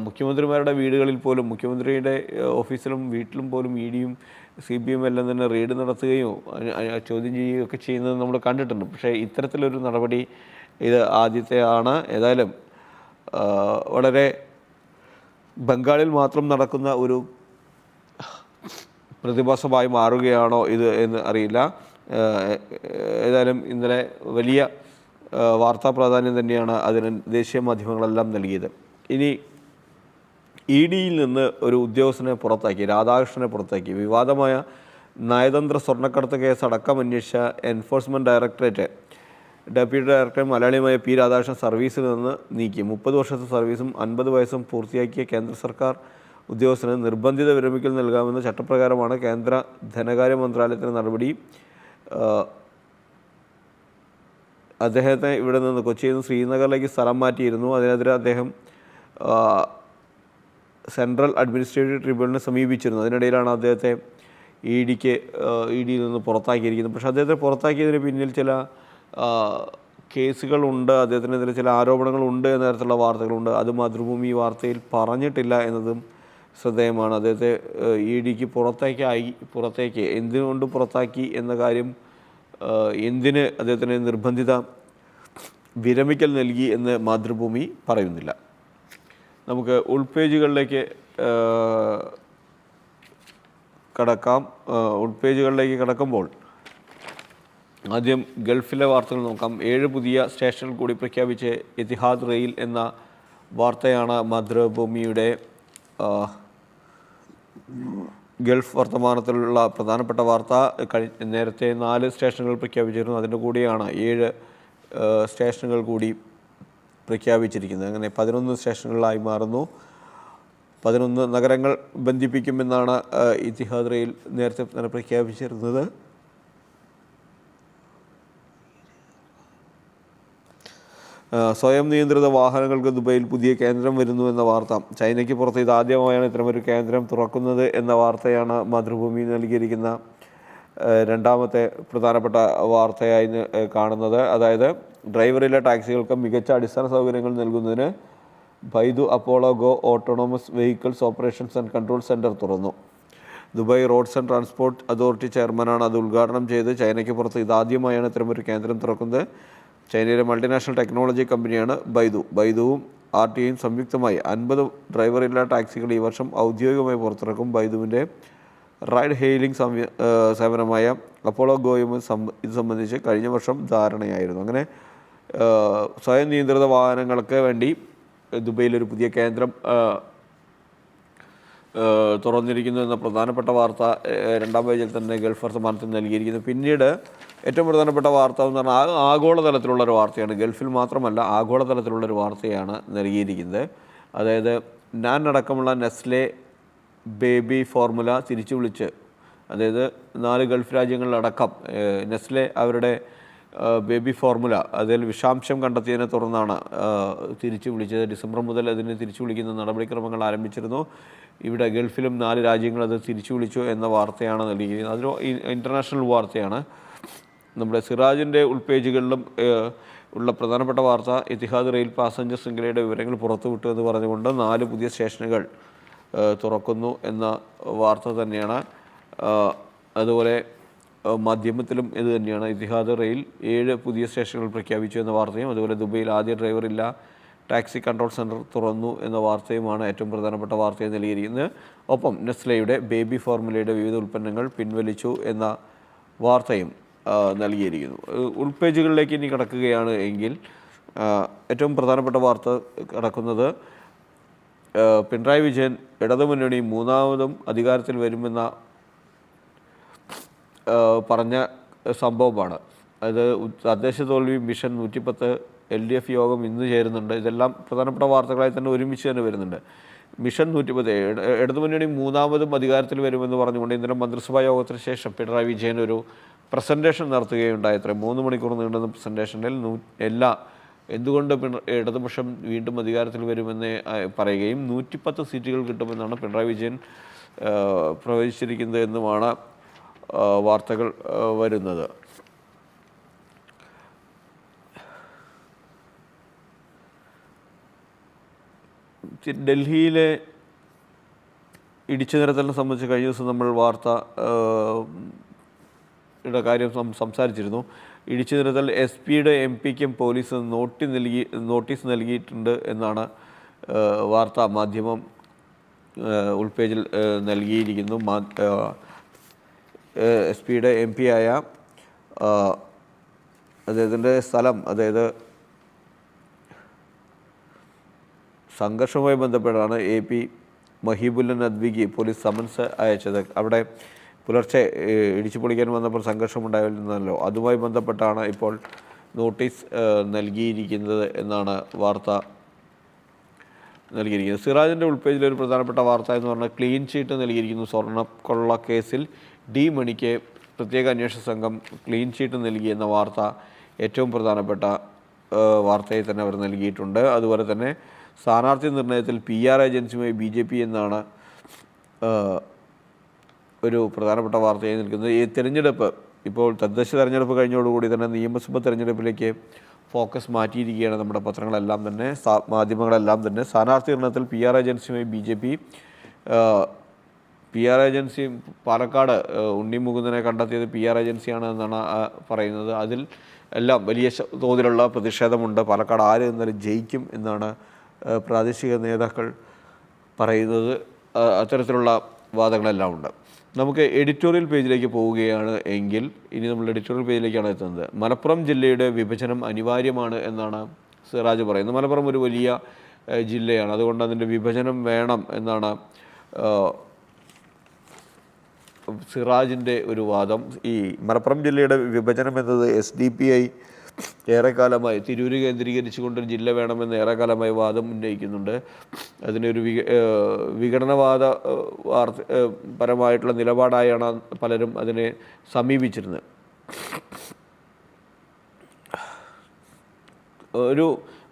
മുഖ്യമന്ത്രിമാരുടെ വീടുകളിൽ പോലും, മുഖ്യമന്ത്രിയുടെ ഓഫീസിലും വീട്ടിലും പോലും EDയും CBIയും എല്ലാം തന്നെ റെയ്ഡ് നടത്തുകയോ ചോദ്യം ചെയ്യുകയോ ഒക്കെ ചെയ്യുന്നത് നമ്മൾ കണ്ടിട്ടുണ്ട്. പക്ഷേ ഇത്തരത്തിലൊരു നടപടി ഇത് ആദ്യത്തെയാണ്. ഏതായാലും വളരെ ബംഗാളിൽ മാത്രം നടക്കുന്ന ഒരു പ്രതിഭാസമായി മാറുകയാണോ ഇത് എന്ന് അറിയില്ല. ഏതായാലും ഇന്നലെ വലിയ വാർത്താ പ്രാധാന്യം തന്നെയാണ് അതിന് ദേശീയ മാധ്യമങ്ങളെല്ലാം നൽകിയത്. ഇനി EDയിൽ നിന്ന് ഒരു ഉദ്യോഗസ്ഥനെ പുറത്താക്കി, രാധാകൃഷ്ണനെ പുറത്താക്കി. വിവാദമായ നയതന്ത്ര സ്വർണ്ണക്കടത്ത് കേസ് അടക്കം അന്വേഷിച്ച എൻഫോഴ്സ്മെൻറ്റ് ഡയറക്ടറേറ്റ് ഡെപ്യൂട്ടി ഡയറക്ടർ മലയാളിയുമായ പി രാധാകൃഷ്ണൻ സർവീസിൽ നിന്ന് നീക്കി. 30 വർഷത്തെ സർവീസും 50 വയസ്സും പൂർത്തിയാക്കിയ കേന്ദ്ര സർക്കാർ ഉദ്യോഗസ്ഥന് നിർബന്ധിത വിരമിക്കൽ നൽകാമെന്ന ചട്ടപ്രകാരമാണ് കേന്ദ്ര ധനകാര്യ മന്ത്രാലയത്തിൻ്റെ നടപടി. അദ്ദേഹത്തെ ഇവിടെ നിന്ന് കൊച്ചിയിൽ നിന്ന് ശ്രീനഗറിലേക്ക് സ്ഥലം മാറ്റിയിരുന്നു. അതിനെതിരെ അദ്ദേഹം സെൻട്രൽ അഡ്മിനിസ്ട്രേറ്റീവ് ട്രിബ്യൂണലിനെ സമീപിച്ചിരുന്നു. അതിനിടയിലാണ് അദ്ദേഹത്തെ ഇ ഡിയിൽ നിന്ന് പുറത്താക്കിയിരിക്കുന്നത്. പക്ഷേ അദ്ദേഹത്തെ പുറത്താക്കിയതിന് പിന്നിൽ ചില കേസുകളുണ്ട്, അദ്ദേഹത്തിനെതിരെ ചില ആരോപണങ്ങളുണ്ട് എന്ന തരത്തിലുള്ള വാർത്തകളുണ്ട്. അത് മാതൃഭൂമി വാർത്തയിൽ പറഞ്ഞിട്ടില്ല എന്നതും ശ്രദ്ധേയമാണ്. അദ്ദേഹത്തെ ഇ ഡിക്ക് പുറത്തേക്ക് എന്തുകൊണ്ട് പുറത്താക്കി എന്ന കാര്യം, എന്തിന് അദ്ദേഹത്തിന് നിർബന്ധിത വിരമിക്കൽ നൽകി എന്ന് മാതൃഭൂമി പറയുന്നില്ല. നമുക്ക് ഉൾപേജുകളിലേക്ക് കടക്കാം. ഉൾപേജുകളിലേക്ക് കടക്കുമ്പോൾ ആദ്യം ഗൾഫിലെ വാർത്തകൾ നോക്കാം. 7 പുതിയ സ്റ്റേഷനുകൾ കൂടി പ്രഖ്യാപിച്ച് എത്തിഹാദ് റെയിൽ എന്ന വാർത്തയാണ് മാതൃഭൂമിയുടെ ഗൾഫ് വർത്തമാനത്തിലുള്ള പ്രധാനപ്പെട്ട വാർത്ത. നേരത്തെ 4 സ്റ്റേഷനുകൾ പ്രഖ്യാപിച്ചിരുന്നു. അതിൻ്റെ കൂടെയാണ് 7 സ്റ്റേഷനുകൾ കൂടി പ്രഖ്യാപിച്ചിരിക്കുന്നത്. അങ്ങനെ 11 സ്റ്റേഷനുകളായി മാറുന്നു. 11 നഗരങ്ങൾ ബന്ധിപ്പിക്കുമെന്നാണ് ഇത്തിഹാദ് റെയിൽ നേരത്തെ തന്നെ പ്രഖ്യാപിച്ചിരുന്നത്. സ്വയം നിയന്ത്രിത വാഹനങ്ങൾക്ക് ദുബൈയിൽ പുതിയ കേന്ദ്രം വരുന്നു എന്ന വാർത്ത. ചൈനയ്ക്ക് പുറത്ത് ഇതാദ്യമായാണ് ഇത്തരമൊരു കേന്ദ്രം തുറക്കുന്നത് എന്ന വാർത്തയാണ് മാതൃഭൂമി നൽകിയിരിക്കുന്ന രണ്ടാമത്തെ പ്രധാനപ്പെട്ട വാർത്തയായി കാണുന്നത്. അതായത് ഡ്രൈവറിലെ ടാക്സികൾക്ക് മികച്ച അടിസ്ഥാന സൗകര്യങ്ങൾ നൽകുന്നതിന് Baidu Apollo Go autonomous vehicles operations and control centre തുറന്നു. Dubai Roads and Transport Authority ചെയർമാനാണ് അത് ഉദ്ഘാടനം ചെയ്ത്. ചൈനയ്ക്ക് പുറത്ത് ഇതാദ്യമായാണ് ഇത്തരമൊരു കേന്ദ്രം തുറക്കുന്നത്. ചൈനയിലെ മൾട്ടിനാഷണൽ ടെക്നോളജി കമ്പനിയാണ് ബൈദുവും ആർ ടി ഐയും സംയുക്തമായി 50 ഡ്രൈവറില്ലാ ടാക്സികൾ ഈ വർഷം ഔദ്യോഗികമായി പുറത്തിറക്കും. ബൈദുവിൻ്റെ റൈഡ് ഹെയിലിംഗ് സേവനമായ അപ്പോളോ ഗോയും ഇത് സംബന്ധിച്ച് കഴിഞ്ഞ വർഷം ധാരണയായിരുന്നു. അങ്ങനെ സ്വയം നിയന്ത്രിത വാഹനങ്ങൾക്ക് വേണ്ടി ദുബൈയിലൊരു പുതിയ കേന്ദ്രം തുറന്നിരിക്കുന്നു എന്ന പ്രധാനപ്പെട്ട വാർത്ത രണ്ടാം പേജിൽ തന്നെ ഗൾഫ് വർത്തമാനത്തിൽ നൽകിയിരിക്കുന്നു. പിന്നീട് ഏറ്റവും പ്രധാനപ്പെട്ട വാർത്ത എന്ന് പറഞ്ഞാൽ ആഗോളതലത്തിലുള്ളൊരു വാർത്തയാണ്. ഗൾഫിൽ മാത്രമല്ല ആഗോളതലത്തിലുള്ളൊരു വാർത്തയാണ് നൽകിയിരിക്കുന്നത്. അതായത് നാൻ അടക്കമുള്ള നെസ്ലെ ബേബി ഫോർമുല തിരിച്ചു വിളിച്ച്, അതായത് 4 ഗൾഫ് രാജ്യങ്ങളിലടക്കം നെസ്ലെ അവരുടെ ബേബി ഫോർമുല അതിൽ വിഷാംശം കണ്ടെത്തിയതിനെ തുടർന്നാണ് തിരിച്ചു വിളിച്ചത്. ഡിസംബർ മുതൽ അതിനെ തിരിച്ചു വിളിക്കുന്ന നടപടിക്രമങ്ങൾ ആരംഭിച്ചിരുന്നു. ഇവിടെ ഗൾഫിലും 4 രാജ്യങ്ങൾ അത് തിരിച്ചു വിളിച്ചു എന്ന വാർത്തയാണ് നൽകിയിരിക്കുന്നത്. അതൊരു ഇൻ്റർനാഷണൽ വാർത്തയാണ്. നമ്മുടെ സിറാജിൻ്റെ ഉൾപേജുകളിലും ഉള്ള പ്രധാനപ്പെട്ട വാർത്ത എത്തിഹാദ് റെയിൽ പാസഞ്ചർ ശൃംഖലയുടെ വിവരങ്ങൾ പുറത്തുവിട്ടു എന്ന് പറഞ്ഞുകൊണ്ട് 4 പുതിയ സ്റ്റേഷനുകൾ തുറക്കുന്നു എന്ന വാർത്ത തന്നെയാണ്. അതുപോലെ മാധ്യമത്തിലും ഇത് തന്നെയാണ്. എത്തിഹാദ് റെയിൽ 7 പുതിയ സ്റ്റേഷനുകൾ പ്രഖ്യാപിച്ചു എന്ന വാർത്തയും, അതുപോലെ ദുബൈയിൽ ആദ്യ ഡ്രൈവറില്ല ടാക്സി കൺട്രോൾ സെൻറ്റർ തുറന്നു എന്ന വാർത്തയുമാണ് ഏറ്റവും പ്രധാനപ്പെട്ട വാർത്തയെ നൽകിയിരിക്കുന്നത്. ഒപ്പം നെസ്ലയുടെ ബേബി ഫോർമുലയുടെ വിവിധ ഉൽപ്പന്നങ്ങൾ പിൻവലിച്ചു എന്ന വാർത്തയും നൽകിയിരിക്കുന്നു. ഉൾപേജുകളിലേക്ക് ഇനി കടക്കുകയാണ് എങ്കിൽ ഏറ്റവും പ്രധാനപ്പെട്ട വാർത്ത കടക്കുന്നത് പിണറായി വിജയൻ ഇടതുമുന്നണി 3ാമതും അധികാരത്തിൽ വരുമെന്ന പറഞ്ഞ സംഭവമാണ്. അത് തദ്ദേശ തോൽവി മിഷൻ 110 LDF യോഗം ഇന്ന് ചേരുന്നുണ്ട്. ഇതെല്ലാം പ്രധാനപ്പെട്ട വാർത്തകളായി തന്നെ ഒരുമിച്ച് തന്നെ വരുന്നുണ്ട്. മിഷൻ 110 ഇടതുമുന്നണി 3ാമതും അധികാരത്തിൽ വരുമെന്ന് പറഞ്ഞുകൊണ്ട് ഇന്നലെ മന്ത്രിസഭാ യോഗത്തിന് ശേഷം പിണറായി വിജയൻ ഒരു പ്രസൻറ്റേഷൻ നടത്തുകയുണ്ടായത്രേ. 3 മണിക്കൂർ നീണ്ടുന്ന പ്രസൻറ്റേഷനിൽ എന്തുകൊണ്ട് ഇടതുപക്ഷം വീണ്ടും അധികാരത്തിൽ വരുമെന്ന് പറയുകയും 110 സീറ്റുകൾ കിട്ടുമെന്നാണ് പിണറായി വിജയൻ പ്രവചിച്ചിരിക്കുന്നത് എന്നുമാണ് വാർത്തകൾ വരുന്നത്. ഡൽഹിയിലെ ഇടിച്ചു നിരത്തലിനെ സംബന്ധിച്ച് കഴിഞ്ഞ ദിവസം നമ്മൾ വാർത്തയുടെ കാര്യം സംസാരിച്ചിരുന്നു. ഇടിച്ചു നിരത്തൽ SP-യുടെ MP-ക്കും പോലീസ് നോട്ടീസ് നൽകിയിട്ടുണ്ട് എന്നാണ് വാർത്ത മാധ്യമം ഉൾപേജിൽ നൽകിയിരിക്കുന്നു. SP-യുടെ MP ആയ അദ്ദേഹത്തിൻ്റെ സ്ഥലം, അതായത് സംഘർഷവുമായി ബന്ധപ്പെട്ടാണ് AP മഹീബുല്ല നദ്വിക്ക് പോലീസ് സമൻസ് അയച്ചത്. അവിടെ പുലർച്ചെ ഇടിച്ചു പൊളിക്കാൻ വന്നപ്പോൾ സംഘർഷമുണ്ടായിരുന്നല്ലോ. അതുമായി ബന്ധപ്പെട്ടാണ് ഇപ്പോൾ നോട്ടീസ് നൽകിയിരിക്കുന്നത് എന്നാണ് വാർത്ത നൽകിയിരിക്കുന്നത്. സിറാജിൻ്റെ ഉൾപേജിൽ ഒരു പ്രധാനപ്പെട്ട വാർത്ത എന്ന് പറഞ്ഞാൽ ക്ലീൻ ചീറ്റ് നൽകിയിരിക്കുന്നു. സ്വർണ്ണക്കൊള്ള കേസിൽ ഡി മണിക്ക് പ്രത്യേക അന്വേഷണ സംഘം ക്ലീൻ ചീറ്റ് നൽകിയെന്ന വാർത്ത ഏറ്റവും പ്രധാനപ്പെട്ട വാർത്തയെ തന്നെ അവർ നൽകിയിട്ടുണ്ട്. അതുപോലെ തന്നെ സ്ഥാനാർത്ഥി നിർണയത്തിൽ PR ഏജൻസിയുമായി BJP എന്നാണ് ഒരു പ്രധാനപ്പെട്ട വാർത്തയായി നിൽക്കുന്നത്. ഈ തിരഞ്ഞെടുപ്പ് ഇപ്പോൾ തദ്ദേശ തെരഞ്ഞെടുപ്പ് കഴിഞ്ഞതോടുകൂടി തന്നെ നിയമസഭാ തെരഞ്ഞെടുപ്പിലേക്ക് ഫോക്കസ് മാറ്റിയിരിക്കുകയാണ് നമ്മുടെ പത്രങ്ങളെല്ലാം തന്നെ, മാധ്യമങ്ങളെല്ലാം തന്നെ. സ്ഥാനാർത്ഥി നിർണയത്തിൽ PR ഏജൻസിയുമായി BJP. PR agency Palakkad Unni മുകുന്ദനെ കണ്ടെത്തിയത് PR ഏജൻസിയാണ് എന്നാണ് പറയുന്നത്. അതിൽ എല്ലാം വലിയ തോതിലുള്ള പ്രതിഷേധമുണ്ട്. പാലക്കാട് ആര് എന്നാലും ജയിക്കും എന്നാണ് പ്രാദേശിക നേതാക്കൾ പറയുന്നത്. അത്തരത്തിലുള്ള വാദങ്ങളെല്ലാം ഉണ്ട്. നമുക്ക് എഡിറ്റോറിയൽ പേജിലേക്ക് പോവുകയാണ് എങ്കിൽ ഇനി നമ്മൾ എഡിറ്റോറിയൽ പേജിലേക്കാണ് എത്തുന്നത്. മലപ്പുറം ജില്ലയുടെ വിഭജനം അനിവാര്യമാണ് എന്നാണ് സിറാജ് പറയുന്നത്. മലപ്പുറം ഒരു വലിയ ജില്ലയാണ്, അതുകൊണ്ട് അതിൻ്റെ വിഭജനം വേണം എന്നാണ് സിറാജിൻ്റെ ഒരു വാദം. ഈ മലപ്പുറം ജില്ലയുടെ വിഭജനം എന്നത് SDPI ഏറെക്കാലമായി തിരൂര് കേന്ദ്രീകരിച്ചുകൊണ്ടൊരു ജില്ല വേണമെന്ന് ഏറെക്കാലമായി വാദം ഉന്നയിക്കുന്നുണ്ട്. അതിനൊരു വിഘടനവാദ പരമായിട്ടുള്ള നിലപാടായാണ് പലരും അതിനെ സമീപിച്ചിരുന്നത്. ഒരു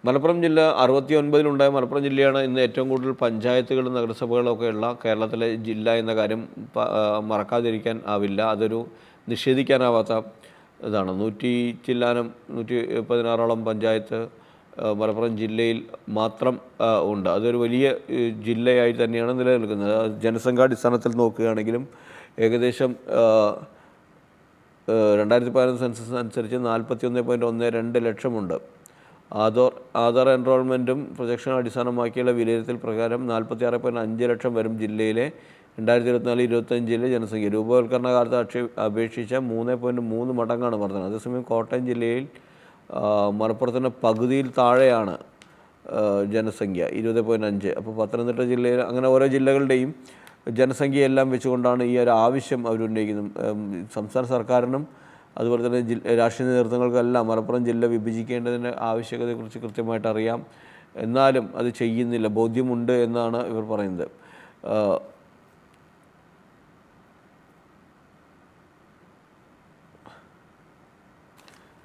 മലപ്പുറം ജില്ല 69-ലുണ്ടായ മലപ്പുറം ജില്ലയാണ് ഇന്ന് ഏറ്റവും കൂടുതൽ പഞ്ചായത്തുകളും നഗരസഭകളും ഒക്കെ ഉള്ള കേരളത്തിലെ ജില്ല എന്ന കാര്യം മറക്കാതിരിക്കാൻ ആവില്ല. അതൊരു നിഷേധിക്കാനാവാത്ത ഇതാണ്. 116 പഞ്ചായത്ത് മലപ്പുറം ജില്ലയിൽ മാത്രം ഉണ്ട്. അതൊരു വലിയ ജില്ലയായി തന്നെയാണ് നിലനിൽക്കുന്നത്. ജനസംഖ്യാടിസ്ഥാനത്തിൽ നോക്കുകയാണെങ്കിലും ഏകദേശം 2015 സെൻസസ് അനുസരിച്ച് 41.12 ലക്ഷമുണ്ട്. ആധാർ എൻറോൾമെൻറ്റും പ്രൊജക്ഷൻ അടിസ്ഥാനമാക്കിയുള്ള വിലയിരുത്തൽ പ്രകാരം 46.5 ലക്ഷം വരും ജില്ലയിലെ 2024-25 ജനസംഖ്യ. രൂപവൽക്കരണ കാലത്ത് അപേക്ഷിച്ച 3.3 മടങ്ങാണ് വർധന. അതേസമയം കോട്ടയം ജില്ലയിൽ മലപ്പുറത്തിൻ്റെ പകുതിയിൽ താഴെയാണ് ജനസംഖ്യ, 20.5. അപ്പോൾ പത്തനംതിട്ട ജില്ലയിൽ അങ്ങനെ ഓരോ ജില്ലകളുടെയും ജനസംഖ്യയെല്ലാം വെച്ചുകൊണ്ടാണ് ഈ ഒരു ആവശ്യം അവർ ഉന്നയിക്കുന്നത്. സംസ്ഥാന സർക്കാരിനും അതുപോലെ തന്നെ രാഷ്ട്രീയ നേതൃത്വങ്ങൾക്കെല്ലാം മലപ്പുറം ജില്ല വിഭജിക്കേണ്ടതിൻ്റെ ആവശ്യകതയെക്കുറിച്ച് കൃത്യമായിട്ട് അറിയാം. എന്നാലും അത് ചെയ്യുന്നില്ല. ബോധ്യമുണ്ട് എന്നാണ് ഇവർ പറയുന്നത്.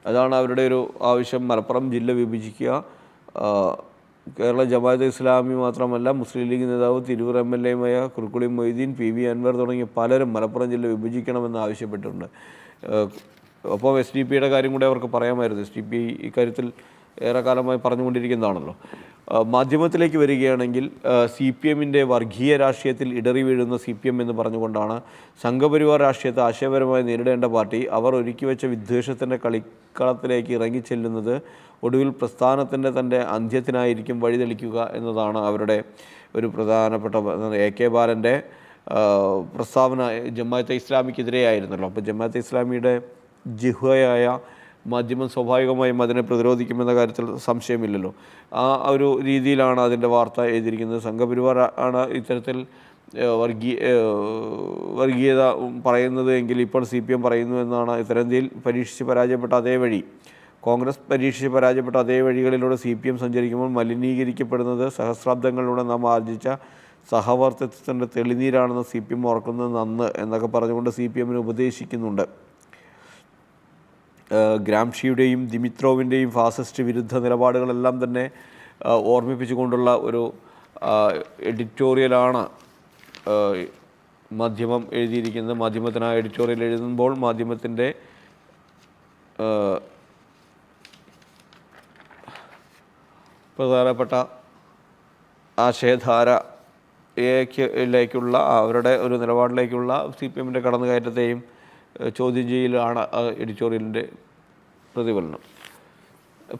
അതാണ് അവരുടെ ഒരു ആവശ്യം, മലപ്പുറം ജില്ല വിഭജിക്കുക. കേരള ജമാഅത്തെ ഇസ്ലാമി മാത്രമല്ല, മുസ്ലിം ലീഗ് നേതാവ് തിരൂർ MLA-യുമായ കുറുക്കുളി മൊയ്തീൻ, PV അൻവർ തുടങ്ങിയ പലരും മലപ്പുറം ജില്ല വിഭജിക്കണമെന്ന് ആവശ്യപ്പെട്ടിട്ടുണ്ട്. ഒപ്പം SDPയുടെ കാര്യം കൂടെ അവർക്ക് പറയാമായിരുന്നു. SDP ഇക്കാര്യത്തിൽ ഏറെക്കാലമായി പറഞ്ഞുകൊണ്ടിരിക്കുന്നതാണല്ലോ. മാധ്യമത്തിലേക്ക് വരികയാണെങ്കിൽ CPM-ൻ്റെ വർഗീയ രാഷ്ട്രീയത്തിൽ ഇടറി വീഴുന്ന CPM എന്ന് പറഞ്ഞുകൊണ്ടാണ് സംഘപരിവാർ രാഷ്ട്രീയത്തെ ആശയപരമായി നേരിടേണ്ട പാർട്ടി അവർ ഒരുക്കിവെച്ച വിദ്വേഷത്തിൻ്റെ കളിക്കളത്തിലേക്ക് ഇറങ്ങിച്ചെല്ലുന്നത് ഒടുവിൽ പ്രസ്ഥാനത്തിൻ്റെ തൻ്റെ അന്ത്യത്തിനായിരിക്കും വഴിതെളിക്കുക എന്നതാണ് അവരുടെ ഒരു പ്രധാനപ്പെട്ട. AK ബാലൻ്റെ പ്രസ്താവന ജമാഅത്തെ ഇസ്ലാമിക്കെതിരെയായിരുന്നല്ലോ. അപ്പോൾ ജമാഅത്തെ ഇസ്ലാമിയുടെ ജിഹ്വയായ മാധ്യമം സ്വാഭാവികമായും അതിനെ പ്രതിരോധിക്കുമെന്ന കാര്യത്തിൽ സംശയമില്ലല്ലോ. ആ ഒരു രീതിയിലാണ് അതിൻ്റെ വാർത്ത എഴുതിയിരിക്കുന്നത്. സംഘപരിവാർ ആണ് ഇത്തരത്തിൽ വർഗീയത പറയുന്നത് എങ്കിൽ ഇപ്പോൾ CPM പറയുന്നു എന്നാണ്. ഉത്തരേന്ത്യയിൽ പരീക്ഷിച്ച് പരാജയപ്പെട്ട അതേ വഴി, കോൺഗ്രസ് പരീക്ഷിച്ച് പരാജയപ്പെട്ട അതേ വഴികളിലൂടെ CPM സഞ്ചരിക്കുമ്പോൾ മലിനീകരിക്കപ്പെടുന്നത് സഹസ്രാബ്ദങ്ങളിലൂടെ നാം ആർജിച്ച സഹവർത്തിത്വത്തിൻ്റെ തെളിനീരാണെന്ന് CPM ഓർക്കുന്നത് നന്ന് എന്നൊക്കെ പറഞ്ഞുകൊണ്ട് CPM-ന് ഉപദേശിക്കുന്നുണ്ട്. ഗ്രാംഷിയുടെയും ദിമിത്രോവിൻ്റെയും ഫാസിസ്റ്റ് വിരുദ്ധ നിലപാടുകളെല്ലാം തന്നെ ഓർമ്മിപ്പിച്ചുകൊണ്ടുള്ള ഒരു എഡിറ്റോറിയലാണ് മാധ്യമം എഴുതിയിരിക്കുന്നത്. മാധ്യമത്തിന് എഡിറ്റോറിയൽ എഴുതുമ്പോൾ മാധ്യമത്തിൻ്റെ പ്രധാനപ്പെട്ട ആശയധാരയിലേക്കുള്ള അവരുടെ ഒരു നിലപാടിലേക്കുള്ള CPM-ൻ്റെ കടന്നുകയറ്റത്തെയും ചോദ്യം ചെയ്യലാണ് എഡിറ്റോറിയലിൻ്റെ പ്രതിഫലനം.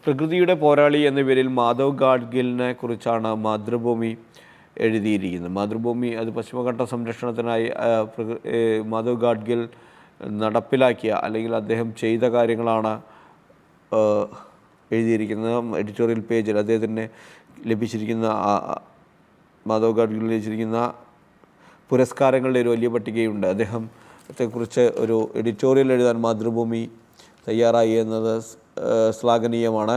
പ്രകൃതിയുടെ പോരാളി എന്ന പേരിൽ മാധവ് ഗാഡ്ഗിലിനെ കുറിച്ചാണ് മാതൃഭൂമി എഴുതിയിരിക്കുന്നത്. മാതൃഭൂമി അത് പശ്ചിമഘട്ട സംരക്ഷണത്തിനായി മാധവ് ഗാഡ്ഗിൽ നടപ്പിലാക്കിയ അല്ലെങ്കിൽ അദ്ദേഹം ചെയ്ത കാര്യങ്ങളാണ് എഴുതിയിരിക്കുന്നത്. എഡിറ്റോറിയൽ പേജിൽ അദ്ദേഹത്തിന് ലഭിച്ചിരിക്കുന്ന മാധവ് ഗാഡ്ഗിൽ ലഭിച്ചിരിക്കുന്ന പുരസ്കാരങ്ങളുടെ ഒരു വലിയ പട്ടികയുണ്ട്. അദ്ദേഹത്തെക്കുറിച്ച് ഒരു എഡിറ്റോറിയൽ എഴുതാൻ മാതൃഭൂമി തയ്യാറായി എന്നത് ശ്ലാഘനീയമാണ്.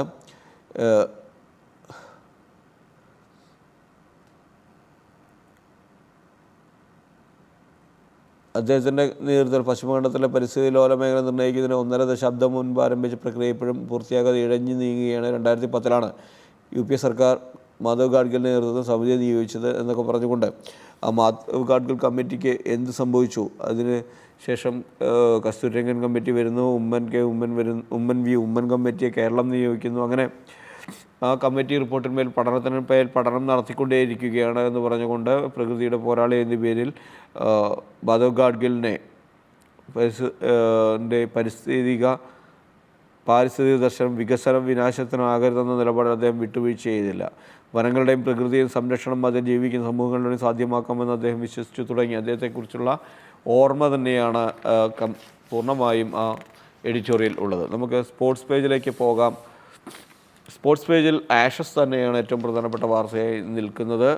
അദ്ദേഹത്തിൻ്റെ നേതൃത്വത്തിൽ പശ്ചിമഘട്ടത്തിലെ പരിസ്ഥിതി ലോല മേഖല നിർണ്ണയിക്കുന്നതിന് 1.5 ദശാബ്ദം മുൻപ് ആരംഭിച്ച പ്രക്രിയ ഇപ്പോഴും പൂർത്തിയാകാതെ ഇഴഞ്ഞു നീങ്ങുകയാണ്. 2010 UP സർക്കാർ മാധവ് ഗാഡ്ഗിലിൻ്റെ നേതൃത്വത്തിൽ സമിതിയെ നിയോഗിച്ചത് എന്നൊക്കെ പറഞ്ഞുകൊണ്ട് ആ മാധവ് ഗാഡ്ഗിൽ കമ്മിറ്റിക്ക് എന്ത് സംഭവിച്ചു? അതിന് ശേഷം കസ്തൂരിരംഗൻ കമ്മിറ്റി വരുന്നു, ഉമ്മൻ കമ്മിറ്റിയെ കേരളം നിയോഗിക്കുന്നു. അങ്ങനെ ആ കമ്മിറ്റി റിപ്പോർട്ടിന്മേൽ പഠനം നടത്തിക്കൊണ്ടേയിരിക്കുകയാണ് എന്ന് പറഞ്ഞുകൊണ്ട് പ്രകൃതിയുടെ പോരാളി എന്ന പേരിൽ മാധവ് ഗാഡ്ഗിലിനെ പാരിസ്ഥിതിക ദർശനം വികസനം വിനാശത്തിനാകരുതെന്ന നിലപാട് അദ്ദേഹം വിട്ടുവീഴ്ച ചെയ്തില്ല. വനങ്ങളുടെയും പ്രകൃതിയും സംരക്ഷണം അതിൽ ജീവിക്കുന്ന സമൂഹങ്ങളുടെയും സാധ്യമാക്കാമെന്ന് അദ്ദേഹം വിശ്വസിച്ചു തുടങ്ങി. അദ്ദേഹത്തെക്കുറിച്ചുള്ള ഓർമ്മ തന്നെയാണ് പൂർണ്ണമായും ആ എഡിറ്റോറിയൽ ഉള്ളത്. നമുക്ക് സ്പോർട്സ് പേജിലേക്ക് പോകാം. സ്പോർട്സ് പേജിൽ ആഷസ് തന്നെയാണ് ഏറ്റവും പ്രധാനപ്പെട്ട വാർത്തയായി നിൽക്കുന്നത്.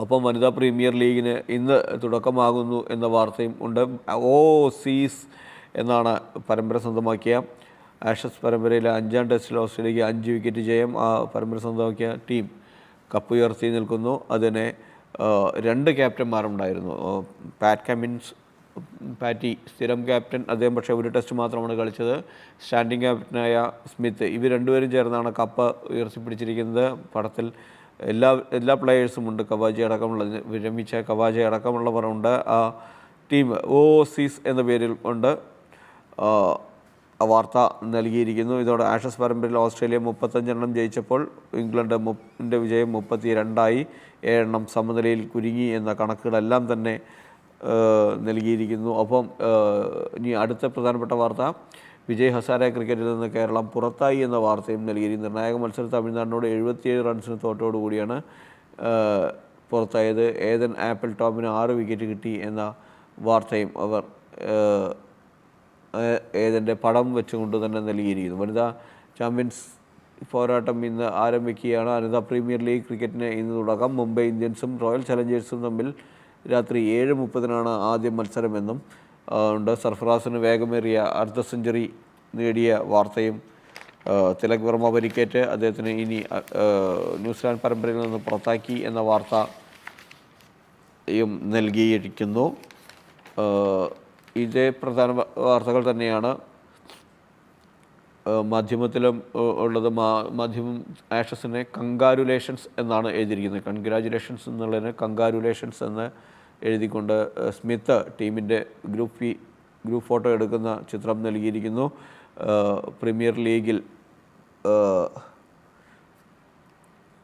ഒപ്പം വനിതാ പ്രീമിയർ ലീഗിന് ഇന്ന് തുടക്കമാകുന്നു എന്ന വാർത്തയും ഉണ്ട്. ഓസീസ് എന്നാണ് പരമ്പര സ്വന്തമാക്കിയ ആഷസ് പരമ്പരയിലെ 5ാം ടെസ്റ്റിൽ ഓസ്ട്രേലിയക്ക് 5 വിക്കറ്റ് ജയം. ആ പരമ്പര സ്വന്തമാക്കിയ ടീം കപ്പുയർത്തി നിൽക്കുന്നു. അതിന് 2 ക്യാപ്റ്റന്മാരുണ്ടായിരുന്നു. പാറ്റി സ്ഥിരം ക്യാപ്റ്റൻ, അദ്ദേഹം പക്ഷേ ഒരു ടെസ്റ്റ് മാത്രമാണ് കളിച്ചത്. സ്റ്റാൻഡിംഗ് ക്യാപ്റ്റനായ സ്മിത്ത്, ഇവർ രണ്ടുപേരും ചേർന്നാണ് കപ്പ് ഉയർത്തിപ്പിടിച്ചിരിക്കുന്നത്. പടത്തിൽ എല്ലാ പ്ലെയേഴ്സും ഉണ്ട്. വിരമിച്ച കവാജ അടക്കമുള്ളവർ ഉണ്ട്. ആ ടീം ഓസീസ് എന്ന പേരിൽ ഉണ്ട്. വാർത്ത നൽകിയിരിക്കുന്നു. ഇതോടെ ആഷസ് പരമ്പരയിൽ ഓസ്ട്രേലിയ 35 ജയിച്ചപ്പോൾ ഇംഗ്ലണ്ടിൻ്റെ വിജയം 32 7 സമനിലയിൽ കുരുങ്ങി എന്ന കണക്കുകളെല്ലാം തന്നെ നൽകിയിരിക്കുന്നു. ഒപ്പം ഇനി അടുത്ത പ്രധാനപ്പെട്ട വാർത്ത, വിജയ് ഹസാരെ ക്രിക്കറ്റിൽ നിന്ന് കേരളം പുറത്തായി എന്ന വാർത്തയും നൽകിയിരിക്കുന്നു. നിർണായക മത്സരം തമിഴ്നാടിനോട് 77 റൺസിന് തോറ്റോടുകൂടിയാണ് പുറത്തായത്. ഏതൻ ആപ്പിൾ ടോമിന് 6 വിക്കറ്റ് കിട്ടി എന്ന വാർത്തയും അവർ ഏതൻ്റെ പടം വെച്ചുകൊണ്ട് തന്നെ നൽകിയിരിക്കുന്നു. വനിതാ ചാമ്പ്യൻസ് പോരാട്ടം ഇന്ന് ആരംഭിക്കുകയാണ്. വനിതാ പ്രീമിയർ ലീഗ് ക്രിക്കറ്റിന് ഇന്ന് തുടക്കം. മുംബൈ ഇന്ത്യൻസും റോയൽ ചലഞ്ചേഴ്സും തമ്മിൽ രാത്രി 7:30 ആദ്യ മത്സരമെന്നും ഉണ്ട്. സർഫറാസിന് വേഗമേറിയ അർദ്ധ സെഞ്ചുറി നേടിയ വാർത്തയും, തിലക് വർമ്മ പരിക്കേറ്റ് അദ്ദേഹത്തിന് ഇനി ന്യൂസിലാൻഡ് പരമ്പരയിൽ നിന്ന് പുറത്താക്കി എന്ന വാർത്തയും നൽകിയിരിക്കുന്നു. ഇതേ പ്രധാന വാർത്തകൾ തന്നെയാണ് മാധ്യമത്തിലും ഉള്ളത്. മാധ്യമം ആഷസിനെ കൺഗ്രാജുലേഷൻസ് എന്നാണ് എഴുതിയിരിക്കുന്നത്. കൺഗ്രാജുലേഷൻസ് എന്നുള്ളതിന് കൺഗ്രാജുലേഷൻസ് എന്ന് എഴുതിക്കൊണ്ട് സ്മിത്ത് ടീമിൻ്റെ ഗ്രൂപ്പ് ഫോട്ടോ എടുക്കുന്ന ചിത്രം നൽകിയിരിക്കുന്നു. പ്രീമിയർ ലീഗിൽ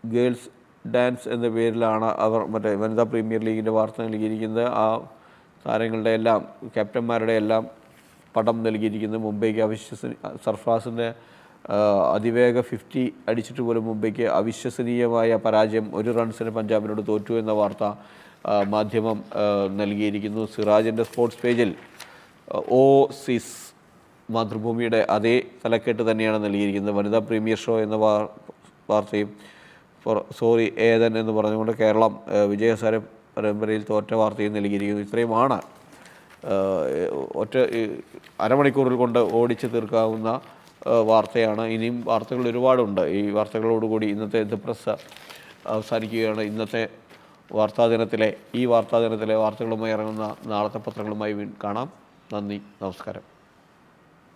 ഗേൾസ് ഡാൻസ് എന്ന പേരിലാണ് അവർ വനിതാ പ്രീമിയർ ലീഗിൻ്റെ വാർത്ത നൽകിയിരിക്കുന്നത്. ആ താരങ്ങളുടെ എല്ലാം ക്യാപ്റ്റന്മാരുടെ എല്ലാം പടം നൽകിയിരിക്കുന്നത്. മുംബൈക്ക് സർഫറാസിൻ്റെ അതിവേഗ 50 അടിച്ചിട്ട് പോലും മുംബൈക്ക് അവിശ്വസനീയമായ പരാജയം, 1 റൺസിന് പഞ്ചാബിനോട് തോറ്റു എന്ന വാർത്ത മാധ്യമം നൽകിയിരിക്കുന്നു. സിറാജിൻ്റെ സ്പോർട്സ് പേജിൽ ഓസീസ് മാതൃഭൂമിയുടെ അതേ തലക്കെട്ട് തന്നെയാണ് നൽകിയിരിക്കുന്നത്. വനിതാ പ്രീമിയർ ഷോ എന്ന വാർത്തയും ഏതൻ എന്ന് പറഞ്ഞുകൊണ്ട് കേരളം വിജയ് ഹസാരെ പരമ്പരയിൽ തോറ്റ വാർത്തയും നൽകിയിരിക്കുന്നു. ഇത്രയുമാണ് അരമണിക്കൂറിൽ കൊണ്ട് ഓടിച്ചു തീർക്കാവുന്ന വാർത്തയാണ്. ഇനിയും വാർത്തകൾ ഒരുപാടുണ്ട്. ഈ വാർത്തകളോടുകൂടി ഇന്നത്തെ ദ പ്രസ് അവസാനിക്കുകയാണ്. ഇന്നത്തെ വാർത്താദിനത്തിലെ വാർത്തകളുമായി ഇറങ്ങുന്ന നാളത്തെ പത്രങ്ങളുമായി കാണാം. നന്ദി, നമസ്കാരം.